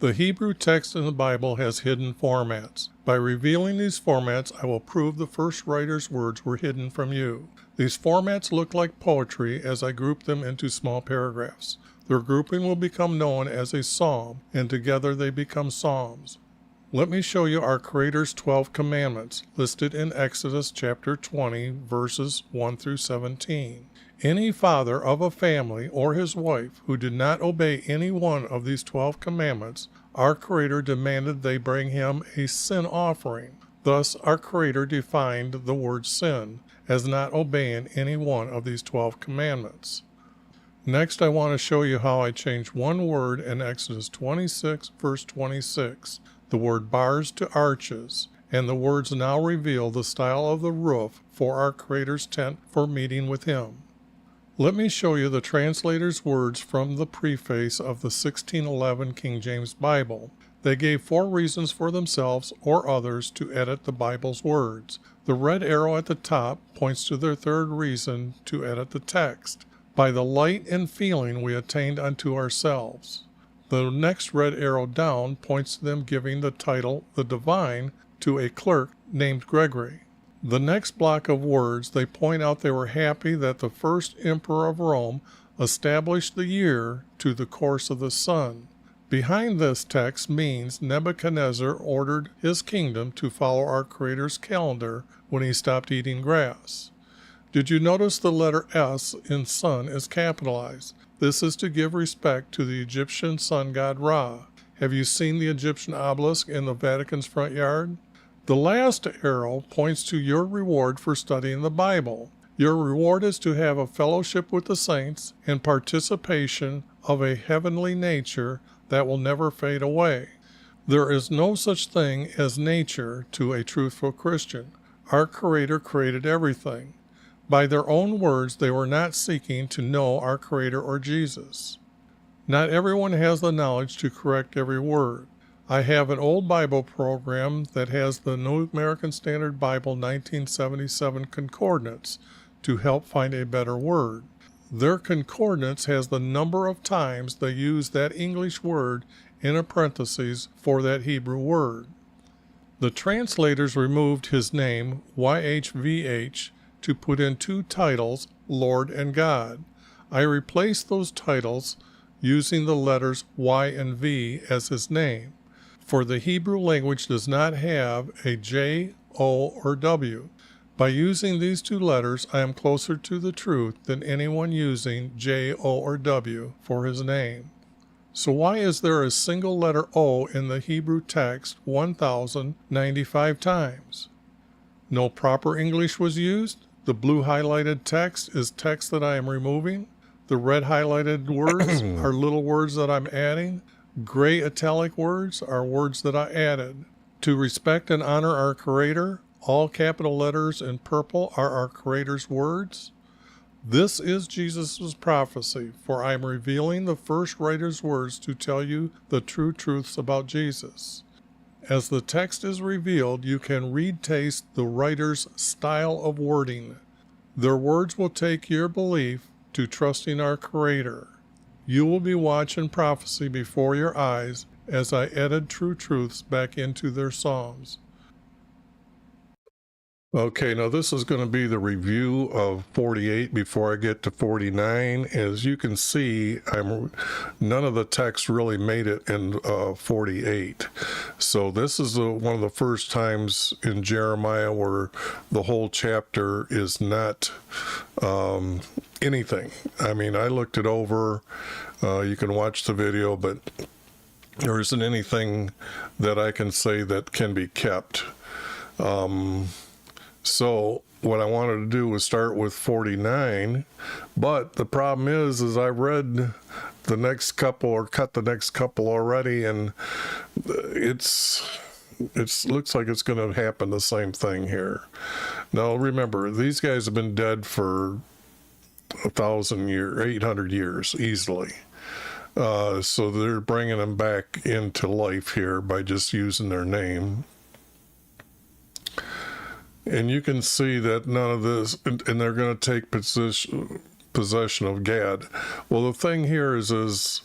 The Hebrew text in the Bible has hidden formats. By revealing these formats, I will prove the first writer's words were hidden from you. These formats look like poetry as I group them into small paragraphs. Their grouping will become known as a psalm, and together they become psalms. Let me show you our Creator's 12 commandments, listed in Exodus chapter 20, verses 1 through 17. Any father of a family or his wife who did not obey any one of these 12 commandments, our Creator demanded they bring him a sin offering. Thus, our Creator defined the word sin as not obeying any one of these 12 commandments. Next, I want to show you how I changed one word in Exodus 26, verse 26, the word bars to arches, and the words now reveal the style of the roof for our Creator's tent for meeting with Him. Let me show you the translator's words from the preface of the 1611 King James Bible. They gave 4 reasons for themselves or others to edit the Bible's words. The red arrow at the top points to their 3rd reason to edit the text. By the light and feeling we attained unto ourselves. The next red arrow down points to them giving the title, the Divine, to a clerk named Gregory. The next block of words, they point out they were happy that the first emperor of Rome established the year to the course of the sun. Behind this text means Nebuchadnezzar ordered his kingdom to follow our Creator's calendar when he stopped eating grass. Did you notice the letter S in sun is capitalized? This is to give respect to the Egyptian sun god Ra. Have you seen the Egyptian obelisk in the Vatican's front yard? The last arrow points to your reward for studying the Bible. Your reward is to have a fellowship with the saints and participation of a heavenly nature that will never fade away. There is no such thing as nature to a truthful Christian. Our Creator created everything. By their own words, they were not seeking to know our Creator or Jesus. Not everyone has the knowledge to correct every word. I have an old Bible program that has the New American Standard Bible 1977 concordance to help find a better word. Their concordance has the number of times they use that English word in a parenthesis for that Hebrew word. The translators removed his name, YHVH, to put in 2 titles, Lord and God. I replaced those titles using the letters Y and V as his name, for the Hebrew language does not have a J, O, or W. By using these 2 letters, I am closer to the truth than anyone using J, O, or W for his name. So why is there a single letter O in the Hebrew text 1,095 times? No proper English was used? The blue highlighted text is text that I am removing. The red highlighted words are little words that I'm adding. Gray italic words are words that I added. To respect and honor our Creator, all capital letters in purple are our Creator's words. This is Jesus' prophecy, for I am revealing the first writer's words to tell you the true truths about Jesus. As the text is revealed, you can taste the writer's style of wording. Their words will take your belief to trusting our Creator. You will be watching prophecy before your eyes as I edit true truths back into their psalms. Okay, now this is going to be the review of 48 before I get to 49. As you can see, none of the text really made it in 48. So this is one of the first times in Jeremiah where the whole chapter is not anything. I mean, I looked it over. You can watch the video, but there isn't anything that I can say that can be kept. So what I wanted to do was start with 49, but the problem is I read the next couple or cut the next couple already, and it looks like it's going to happen the same thing here. Now remember, these guys have been dead for 1,000 years, 800 years easily. So they're bringing them back into life here by just using their name. And you can see that none of this, and they're going to take possession of Gad. Well, the thing here is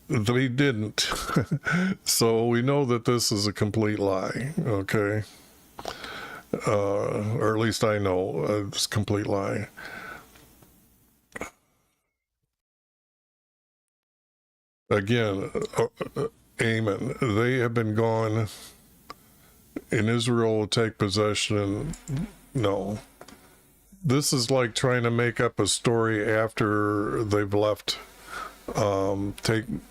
They didn't. So we know that this is a complete lie, okay? Or at least I know it's a complete lie. Again, Amen. They have been gone, and Israel will take possession. No. This is like trying to make up a story after they've left, taken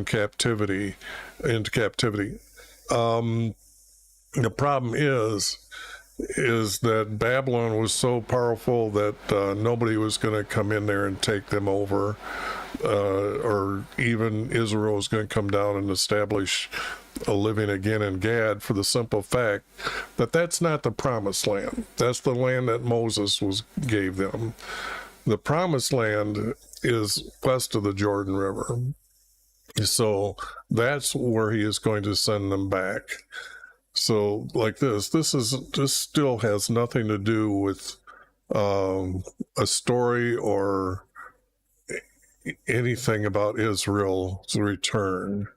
captivity, into captivity. The problem is that Babylon was so powerful that nobody was going to come in there and take them over, or even Israel was going to come down and establish a living again in Gad, for the simple fact that that's not the promised land. That's the land that Moses gave them. The promised land is west of the Jordan River. So that's where he is going to send them back. So like this still has nothing to do with a story or anything about Israel's return.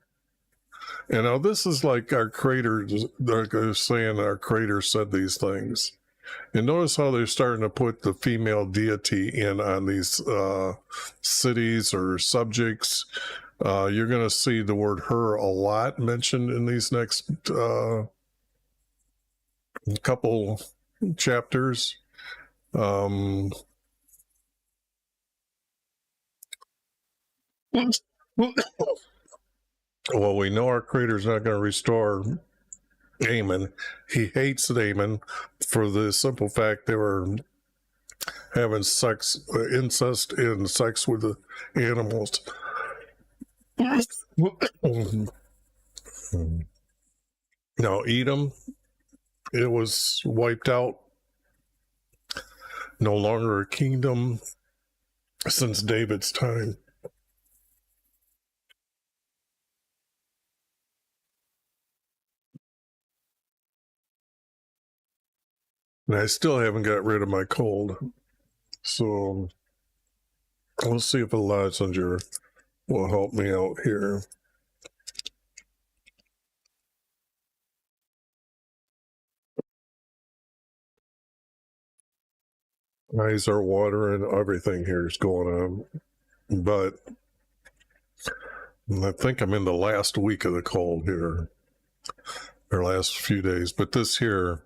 And now this is like our Creator, they're saying our Creator said these things. And notice how they're starting to put the female deity in on these cities or subjects. You're going to see the word her a lot mentioned in these next couple chapters. Well, we know our Creator's not going to restore Haman. He hates Haman for the simple fact they were having incest and sex with the animals. Now, Edom, it was wiped out, no longer a kingdom since David's time. And I still haven't got rid of my cold. So we'll see if Elijah will help me out here. Eyes are watering, everything here is going on. But I think I'm in the last week of the cold here, or last few days. But this here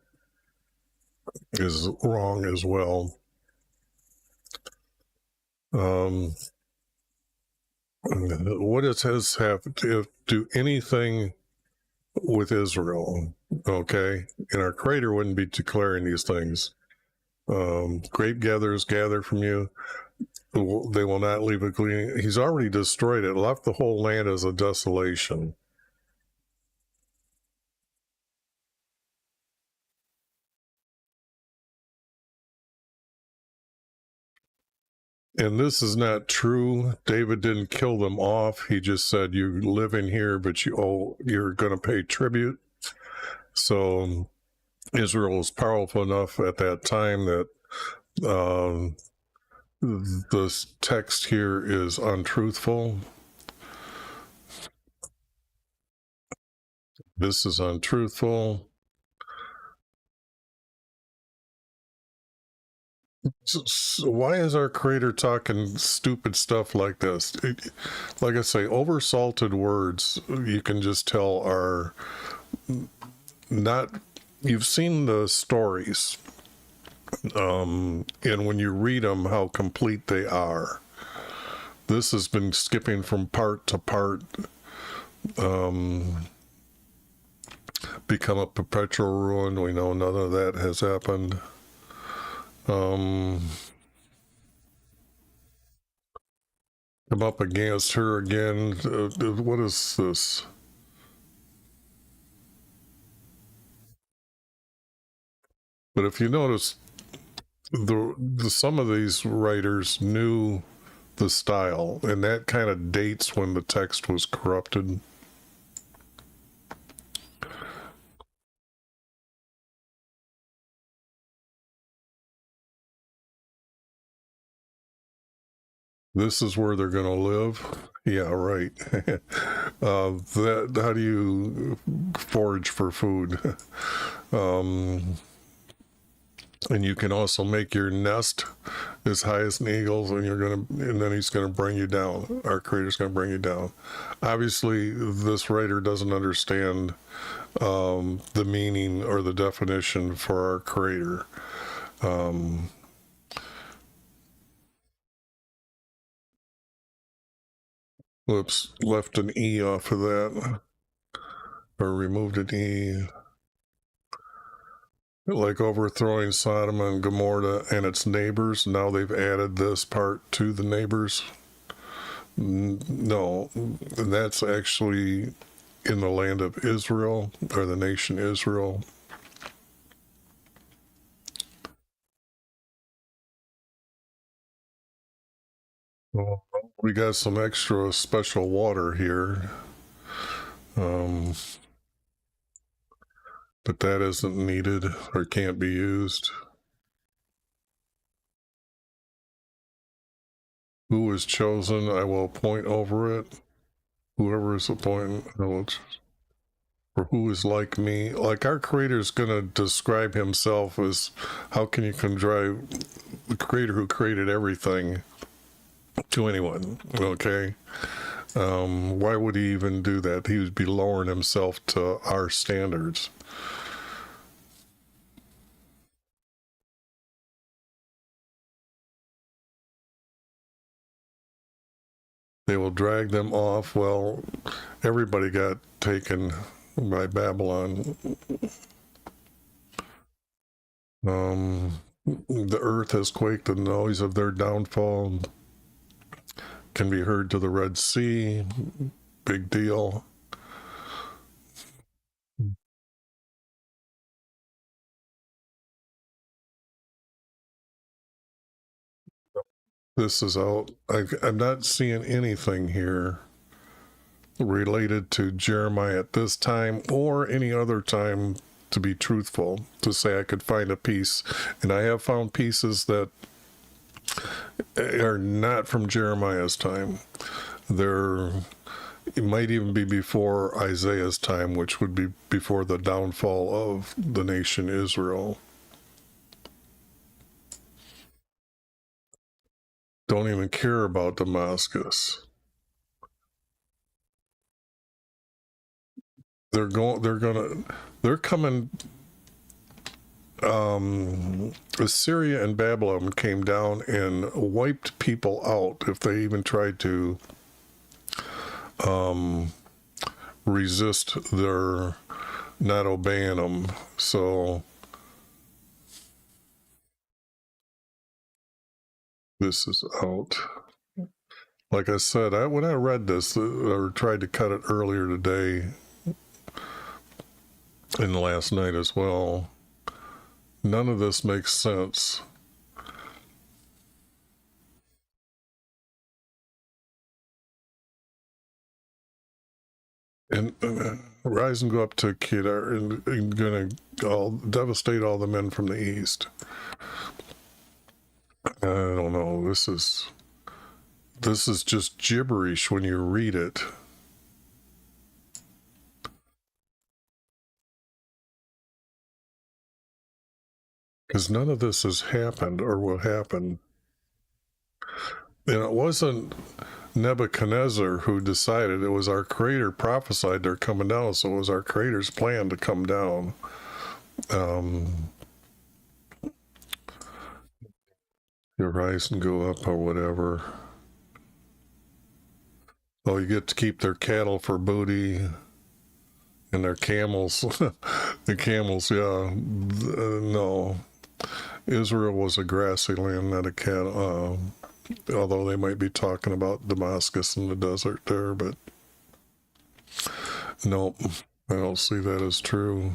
is wrong as well. What does this have to do anything with Israel? Okay, and our Creator wouldn't be declaring these things. Grape gatherers gather from you. They will not leave a gleaning. He's already destroyed it, left the whole land as a desolation. And this is not true. David didn't kill them off. He just said, you live in here, but you're going to pay tribute. So Israel was powerful enough at that time that this text here is untruthful. This is untruthful. So why is our Creator talking stupid stuff like this? Like I say, oversalted words, you can just tell are not. You've seen the stories, and when you read them, how complete they are. This has been skipping from part to part, become a perpetual ruin. We know none of that has happened. Come up against her again. What is this? But if you notice, some of these writers knew the style, and that kind of dates when the text was corrupted. This is where they're going to live. Yeah, right. How do you forage for food? And you can also make your nest as high as an eagle's, and then he's gonna bring you down. Our Creator's gonna bring you down. Obviously, this writer doesn't understand the meaning or the definition for our Creator. Whoops, left an E off of that, or removed an E. Like overthrowing Sodom and Gomorrah and its neighbors. Now they've added this part to the neighbors. No, that's actually in the land of Israel, or the nation Israel. Well, we got some extra special water here, but that isn't needed or can't be used. Who is chosen, I will appoint over it. Whoever is appointed, or who is like me. Like our Creator is going to describe himself as, how can you contrive the Creator who created everything to anyone? Okay. Why would he even do that? He would be lowering himself to our standards. They will drag them off. Well, everybody got taken by Babylon. The earth has quaked, the noise of their downfall can be heard to the Red Sea. Big deal. This is out. I'm not seeing anything here related to Jeremiah at this time or any other time, to be truthful, to say I could find a piece. And I have found pieces that are not from Jeremiah's time. It might even be before Isaiah's time, which would be before the downfall of the nation Israel. Don't even care about Damascus. They're coming. Assyria and Babylon came down and wiped people out if they even tried to resist their not obeying them. So this is out. Like I said, when I read this or tried to cut it earlier today and last night as well, none of this makes sense. And rise and go up to Kedar and gonna devastate all the men from the east. I don't know. This is just gibberish when you read it. Because none of this has happened or will happen. And it wasn't Nebuchadnezzar who decided, it was our Creator prophesied they're coming down, so it was our Creator's plan to come down. You rise and go up or whatever. Oh, you get to keep their cattle for booty and their camels. The camels, yeah. No. Israel was a grassy land, not a cattle. Although they might be talking about Damascus in the desert there, but nope, I don't see that as true.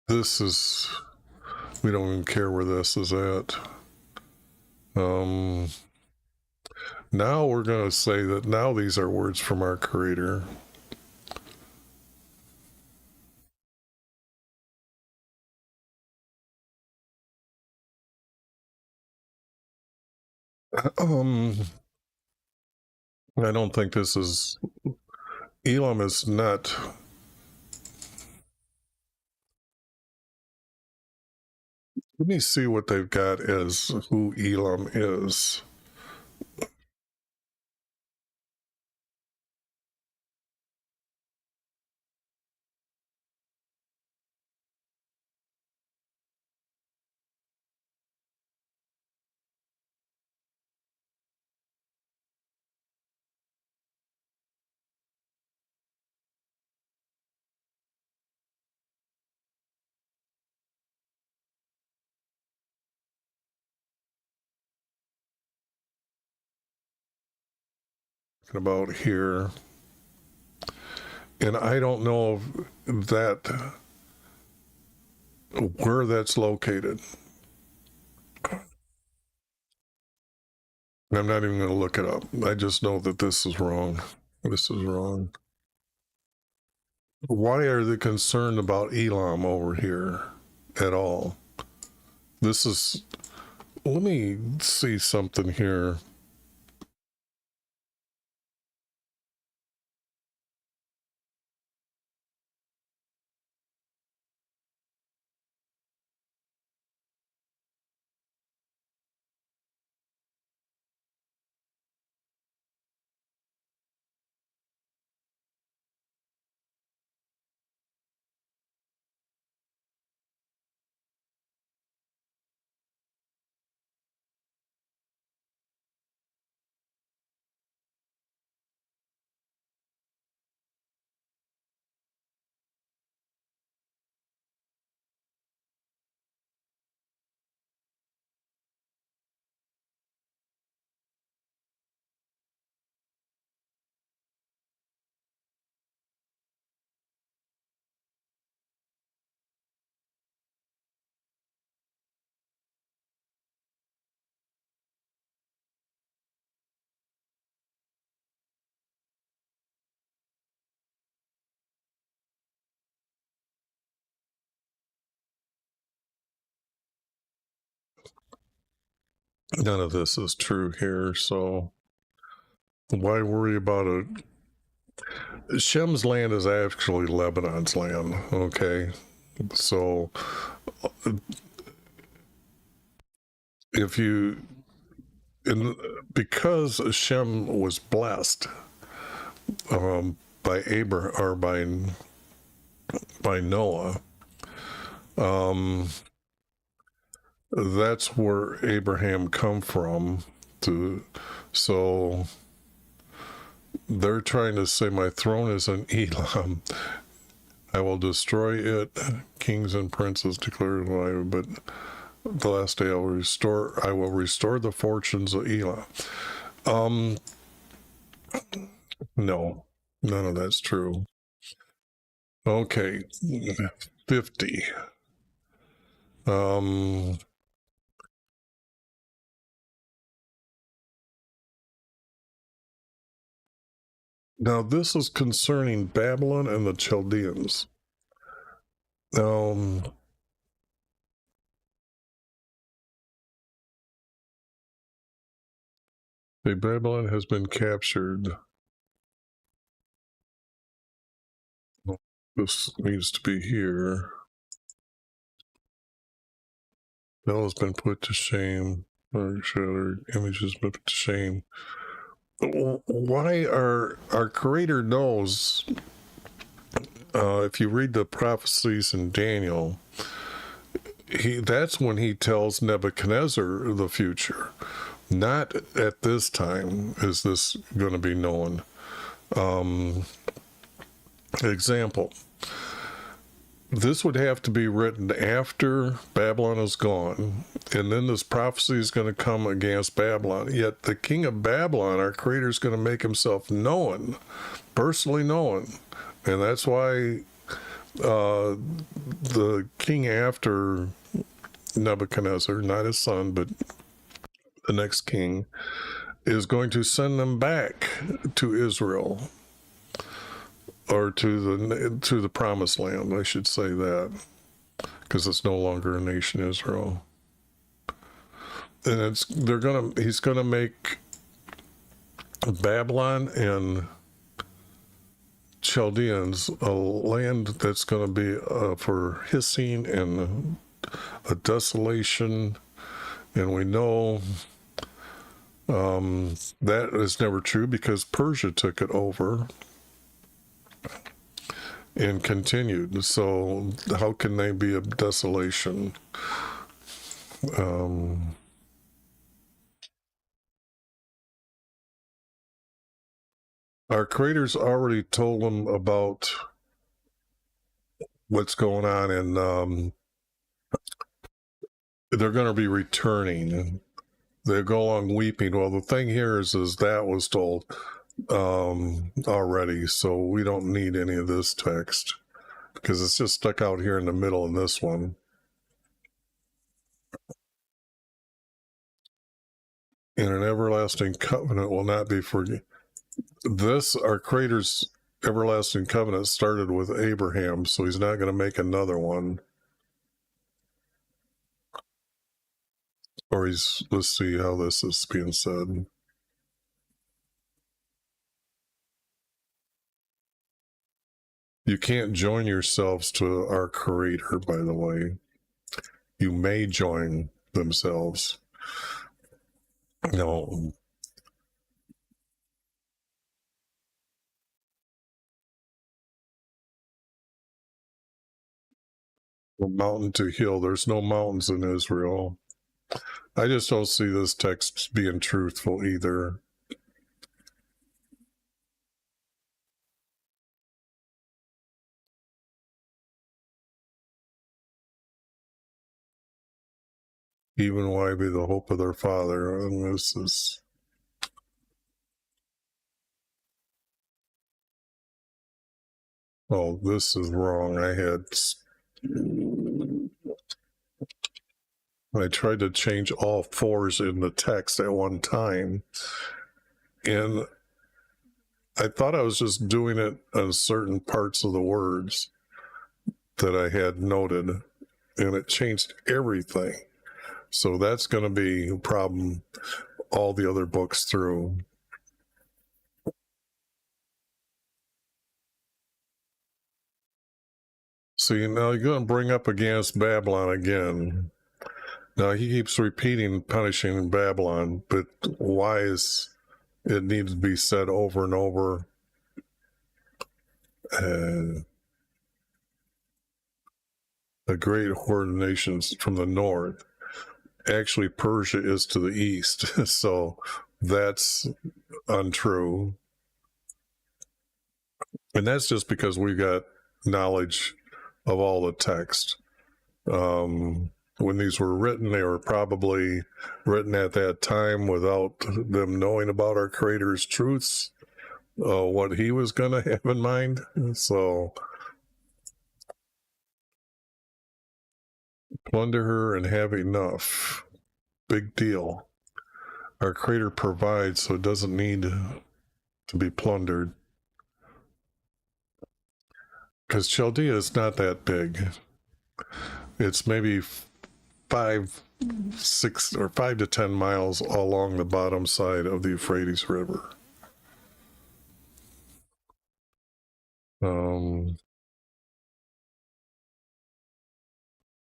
We don't even care where this is at. Now we're going to say that now these are words from our Creator. I don't think this is, Elam is not, let me see what they've got as who Elam is. About here, and I don't know if that where that's located. I'm not even going to look it up. I just know that this is wrong. This is wrong. Why are they concerned about Elam over here at all? This is, let me see something here. None of this is true here, so why worry about it? Shem's land is actually Lebanon's land, okay? So if you, because Shem was blessed by Abraham or by Noah, that's where Abraham come from. So they're trying to say my throne is in Elam. I will destroy it. Kings and princes declare life, but the last day I will restore the fortunes of Elam. No, none of that's true. Okay, 50. Now this is concerning Babylon and the Chaldeans. The Babylon has been captured. This needs to be here. Bel has been put to shame. Or shattered images been put to shame. Why our Creator knows? If you read the prophecies in Daniel, that's when he tells Nebuchadnezzar the future. Not at this time is this going to be known. Example. This would have to be written after Babylon is gone, and then this prophecy is going to come against Babylon. Yet the king of Babylon, our Creator, is going to make himself known, personally known. And that's why the king after Nebuchadnezzar, not his son, but the next king, is going to send them back to Israel, or to the promised land, I should say that, because it's no longer a nation, Israel. and he's gonna make Babylon and Chaldeans a land that's going to be for hissing and a desolation, and we know that is never true because Persia took it over and continued. So how can they be a desolation? Our creators already told them about what's going on, and they're going to be returning. They go along weeping. Well, the thing here is that was told already, so we don't need any of this text because it's just stuck out here in the middle in this one. And an everlasting covenant will not be forgiven. This, our Creator's everlasting covenant started with Abraham, so he's not going to make another one. Or let's see how this is being said. You can't join yourselves to our Creator, by the way. You may join themselves. No. From mountain to hill. There's no mountains in Israel. I just don't see this text being truthful either. Even why be the hope of their father? And this is. Oh, this is wrong. I tried to change all fours in the text at one time, and I thought I was just doing it on certain parts of the words that I had noted, and it changed everything. So that's going to be a problem all the other books through. See, now you're going to bring up against Babylon again. Now he keeps repeating punishing Babylon, but why is it needs to be said over and over? The great horde of nations from the north. Actually, Persia is to the east, so that's untrue. And that's just because we got knowledge of all the text. When these were written, they were probably written at that time without them knowing about our Creator's truths, what he was going to have in mind. So plunder her and have enough. Big deal. Our Creator provides, so it doesn't need to be plundered. Because Chaldea is not that big. It's maybe 5, 6, or 5 to 10 miles along the bottom side of the Euphrates River.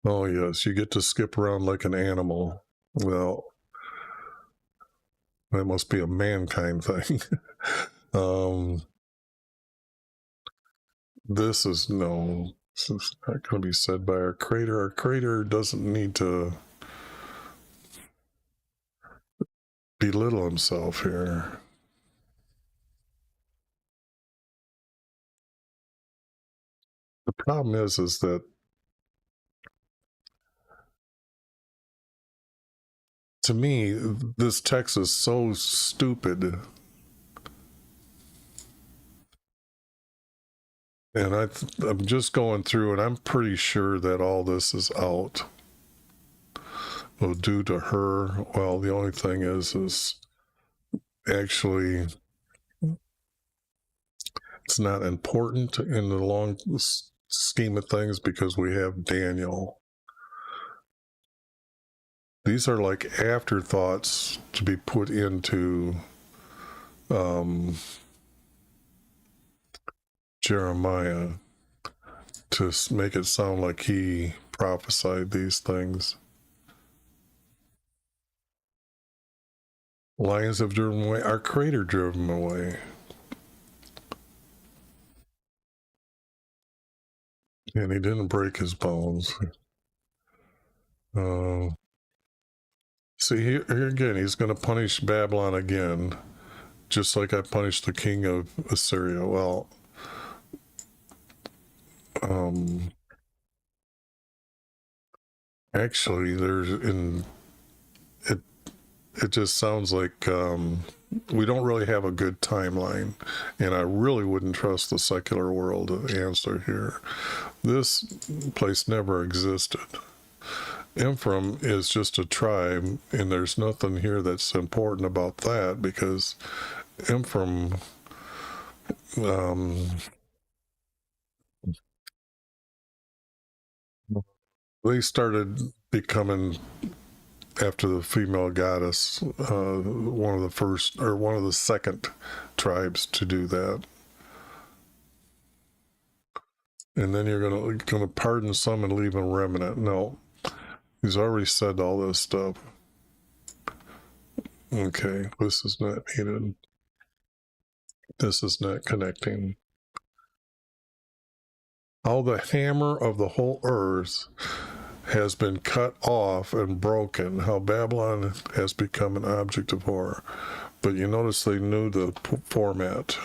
Oh yes, you get to skip around like an animal. Well, that must be a mankind thing. This is not going to be said by our Creator. Our Creator doesn't need to belittle himself here. The problem is that to me, this text is so stupid. And I'm just going through, and I'm pretty sure that all this is out. Well, due to her, well, the only thing is actually it's not important in the long scheme of things because we have Daniel. These are like afterthoughts to be put into Jeremiah to make it sound like he prophesied these things. Lions have driven away. Our Creator drove them away. And he didn't break his bones. See, here again, he's going to punish Babylon again, just like I punished the king of Assyria. Well, actually, it just sounds like we don't really have a good timeline, and I really wouldn't trust the secular world to answer here. This place never existed. Ephraim is just a tribe, and there's nothing here that's important about that, because Ephraim, they started becoming, after the female goddess, one of the first, or one of the second tribes to do that. And then you're gonna pardon some and leave a remnant. No, he's already said all this stuff. Okay, this is not needed. This is not connecting. How the hammer of the whole earth has been cut off and broken, how Babylon has become an object of horror. But you notice they knew the format.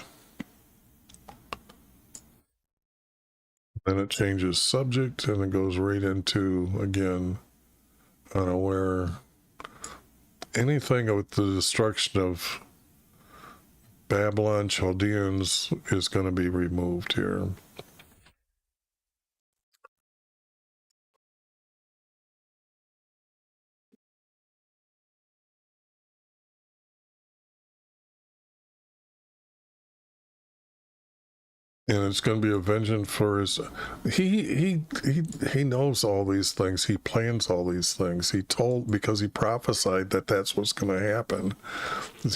Then it changes subject, and it goes right into, again, unaware. Anything with the destruction of Babylon, Chaldeans is going to be removed here. And it's going to be a vengeance for his. He knows all these things. He plans all these things. He told, because he prophesied that that's what's going to happen.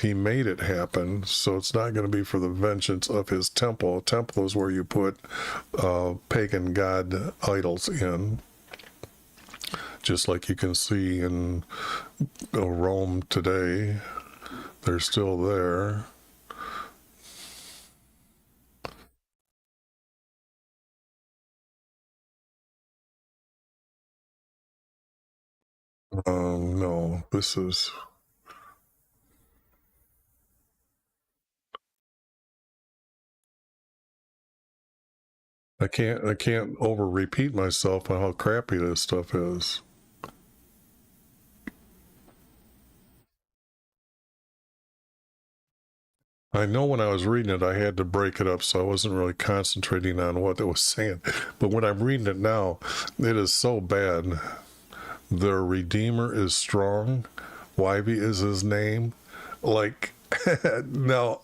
He made it happen. So it's not going to be for the vengeance of his temple. A temple is where you put pagan god idols in, just like you can see in Rome today. They're still there. No, this is. I can't over repeat myself on how crappy this stuff is. I know when I was reading it, I had to break it up, so I wasn't really concentrating on what it was saying. But when I'm reading it now, it is so bad. Their Redeemer is strong. YV is his name. Like, now,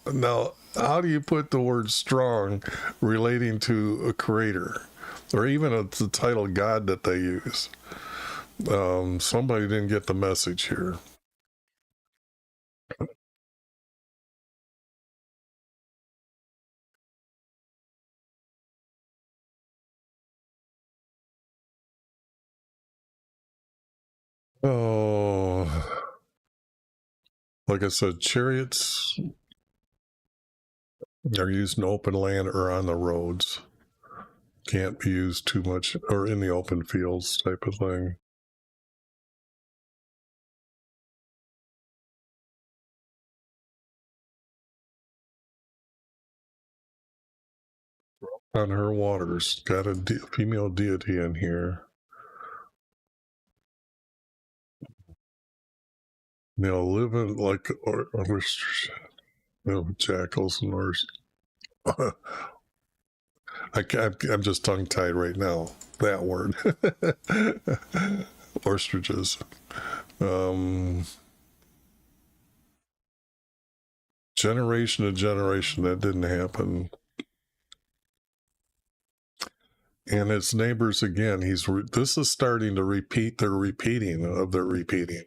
how do you put the word strong relating to a creator? Or even the title God that they use? Somebody didn't get the message here. Oh, like I said, chariots are used in open land or on the roads. Can't be used too much, or in the open fields type of thing. On her waters, got a female deity in here. Living like jackals and I'm just tongue tied right now. That word, ostriches. Generation to generation, that didn't happen. And its neighbors again. This is starting to repeat their repeating of their repeating.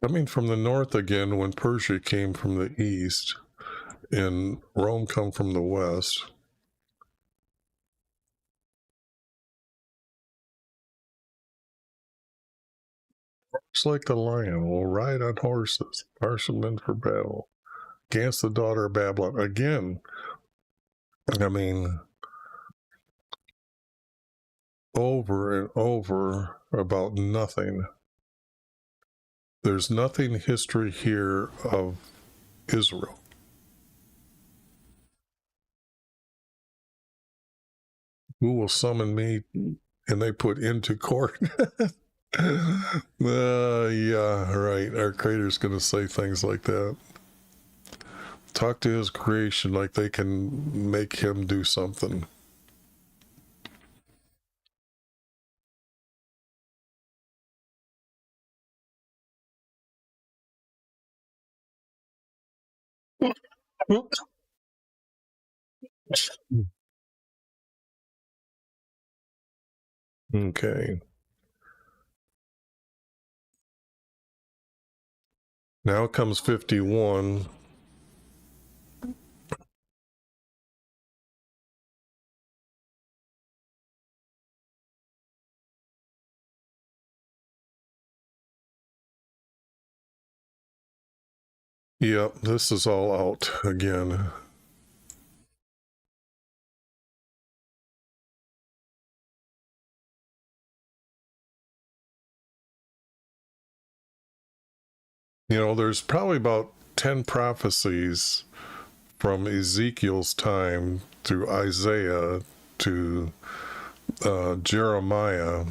Coming from the north again, when Persia came from the east, and Rome come from the west. Just like the lion will ride on horses, marshalmen for battle, against the daughter of Babylon. Again, I mean, over and over about nothing. There's nothing history here of Israel. Who will summon me? And they put into court. Yeah, right. Our creator's going to say things like that. Talk to his creation like they can make him do something. Okay. Now comes 51. Yep, this is all out again. There's probably about 10 prophecies from Ezekiel's time to Isaiah to Jeremiah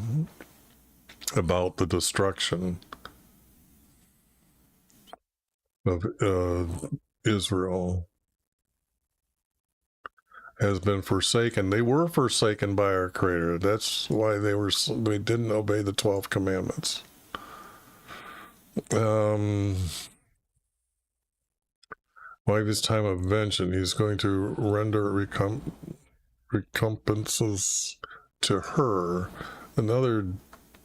about the destruction of Israel has been forsaken. They were forsaken by our Creator. That's why they didn't obey the 12 commandments. By this time of vengeance, he's going to render recompenses to her. Another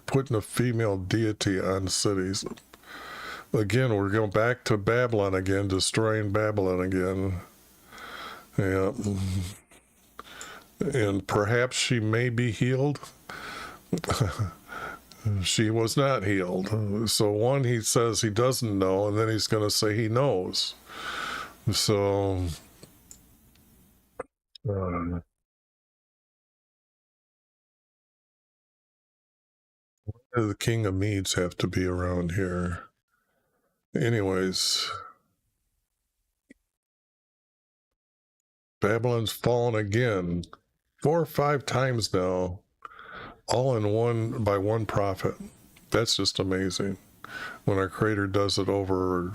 putting a female deity on cities. Again, we're going back to Babylon again, destroying Babylon again. Yeah. And perhaps she may be healed. She was not healed. So one, he says he doesn't know, and then he's going to say he knows. So the King of Medes have to be around here. Anyways, Babylon's fallen again 4 or 5 times now, all in one by one prophet. That's just amazing. When our Creator does it over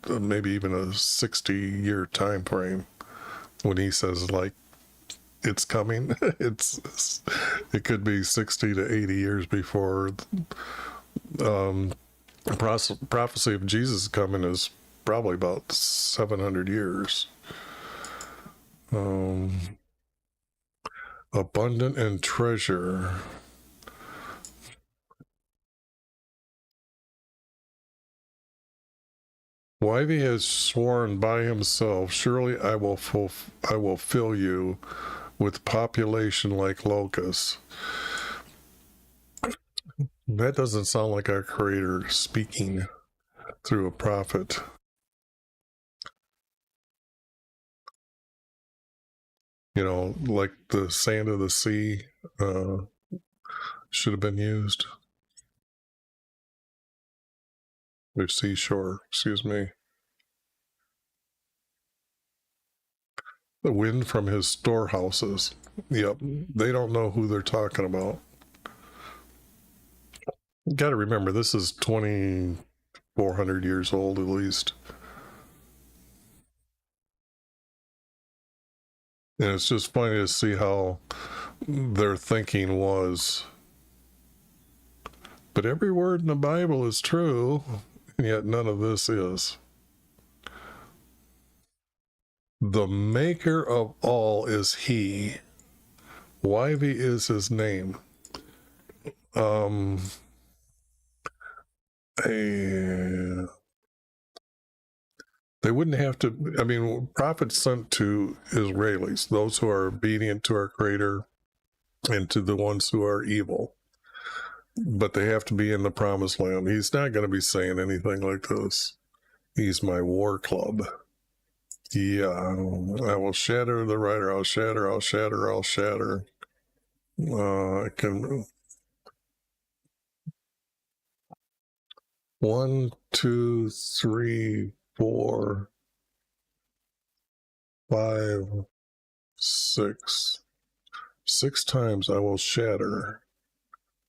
maybe even a 60-year time frame, when he says like it's coming, it could be 60 to 80 years before prophecy of Jesus coming is probably about 700 years. Abundant in treasure. YV has sworn by himself, surely I will fill you with population like locusts. That doesn't sound like our Creator speaking through a prophet. Like the sand of the sea should have been used. Or seashore, excuse me. The wind from his storehouses. Yep, they don't know who they're talking about. You got to remember, this is 2,400 years old at least. And it's just funny to see how their thinking was. But every word in the Bible is true, and yet none of this is. The maker of all is he. YV is his name. They wouldn't have to, I mean, prophets sent to Israelis, those who are obedient to our Creator, and to the ones who are evil. But they have to be in the promised land. He's not going to be saying anything like this. He's my war club. Yeah, I will shatter the writer. I'll shatter. I can. 1, 2, 3, 4, 5, 6. 6 times I will shatter.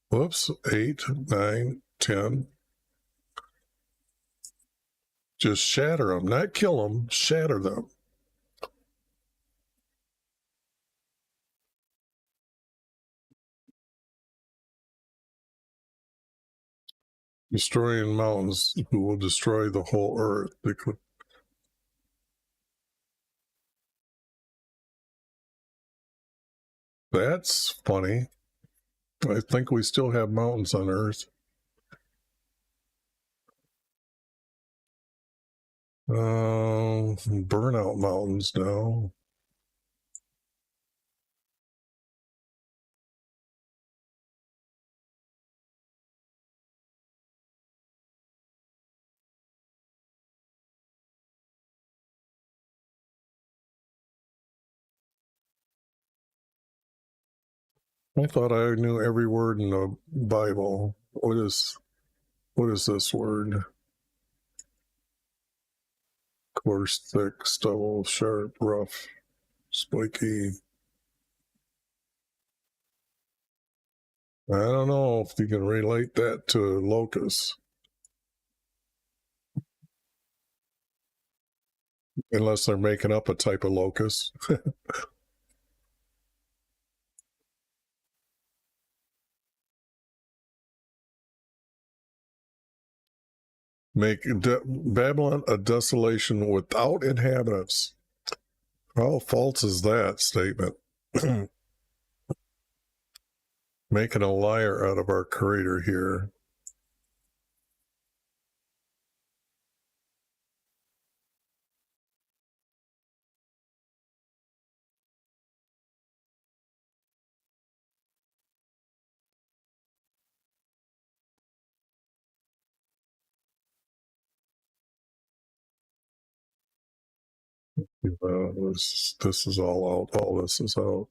Whoops, 8, 9, 10. Just shatter them, not kill them, shatter them. Destroying mountains who will destroy the whole earth. That's funny. I think we still have mountains on earth. Burnout mountains now. I thought I knew every word in the Bible. What is this word? Coarse, thick, stubble, sharp, rough, spiky. I don't know if you can relate that to locusts. Unless they're making up a type of locust. Make Babylon a desolation without inhabitants. How false is that statement? Making a liar out of our Creator here. This is all out. All this is out.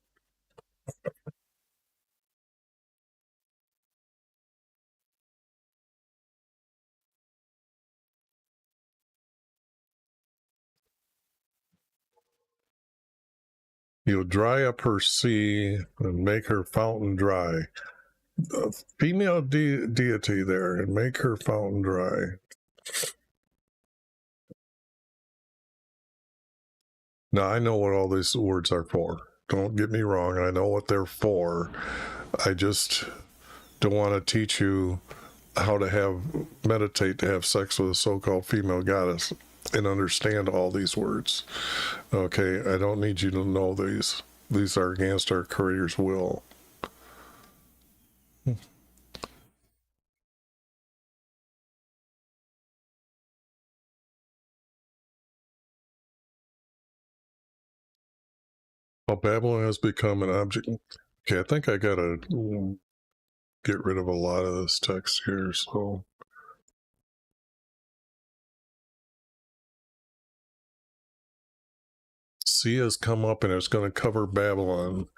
You'll dry up her sea and make her fountain dry. The female deity there, and make her fountain dry. Now, I know what all these words are for. Don't get me wrong. I know what they're for. I just don't want to teach you how to meditate to have sex with a so-called female goddess and understand all these words. Okay, I don't need you to know these. These are against our Creator's will. Well, Babylon has become an object. Okay, I think I gotta get rid of a lot of this text here, so. Sea has come up and it's going to cover Babylon.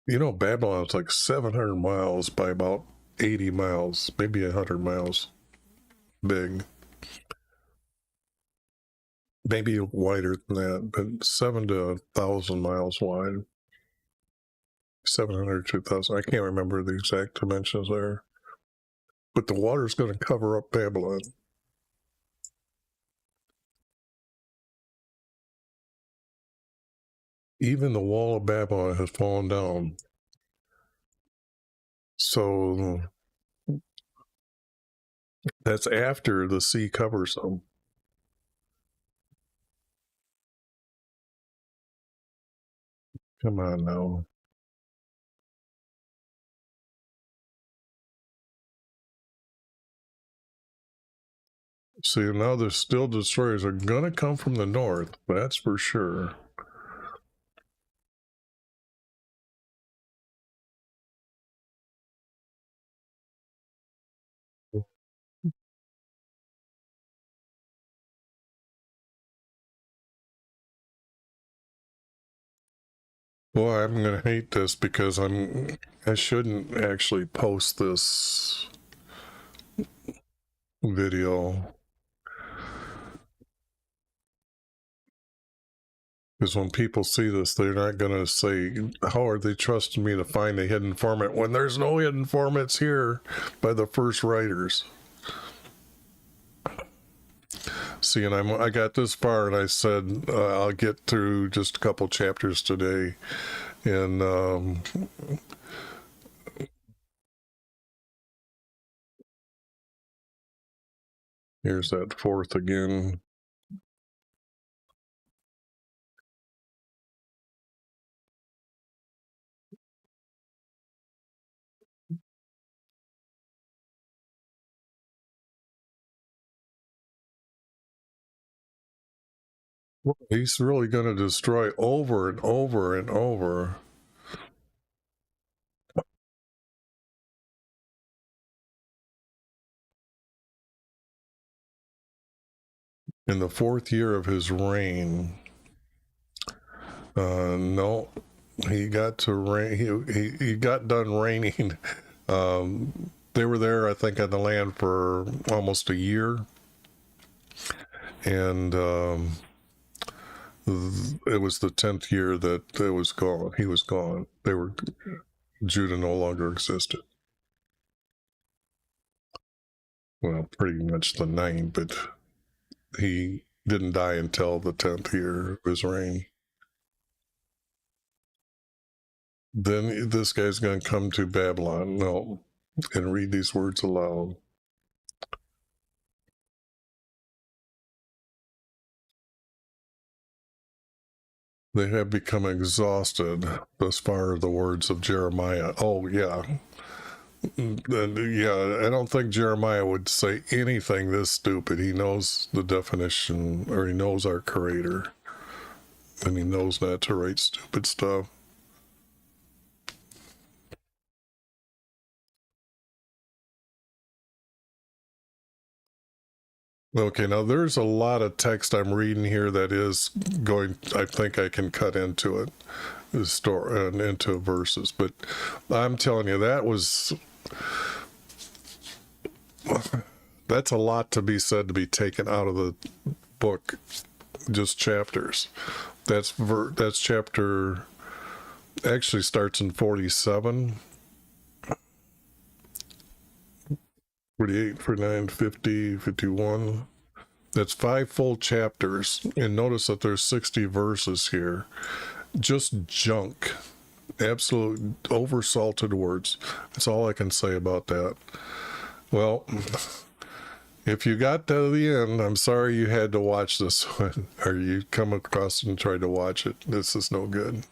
You know, Babylon's like 700 miles by about 80 miles, maybe 100 miles big. Maybe wider than that, but 7 to 1,000 miles wide. 700 to 1,000. I can't remember the exact dimensions there. But the water's going to cover up Babylon. Even the wall of Babylon has fallen down. So that's after the sea covers them. Come on now. See, now there's still destroyers are going to come from the north. That's for sure. Boy, I'm going to hate this because I shouldn't actually post this video. Because when people see this, they're not going to say, how are they trusting me to find a hidden format when there's no hidden formats here by the first writers? See, and I got this far and I said, I'll get through just a couple chapters today. And here's that fourth again. He's really going to destroy over and over and over. In the 4th year of his reign. No, he got to reign. He got done reigning. They were there, I think, on the land for almost a year, and it was the 10th year that it was gone. He was gone. Judah no longer existed. Well, pretty much the 9th, but he didn't die until the 10th year of his reign. Then this guy's going to come to Babylon. No, and read these words aloud. They have become exhausted. Thus far, the words of Jeremiah. Oh, yeah. Yeah, I don't think Jeremiah would say anything this stupid. He knows the definition, or he knows our Creator, and he knows not to write stupid stuff. Okay, now there's a lot of text I'm reading here that is going, I think I can cut into it, into verses, but I'm telling you, that's a lot to be said to be taken out of the book, just chapters. That's chapter, actually starts in 47. 48, 49, 50, 51. That's 5 full chapters. And notice that there's 60 verses here. Just junk. Absolute oversalted words. That's all I can say about that. Well, if you got to the end, I'm sorry you had to watch this one, or you come across and try to watch it. This is no good.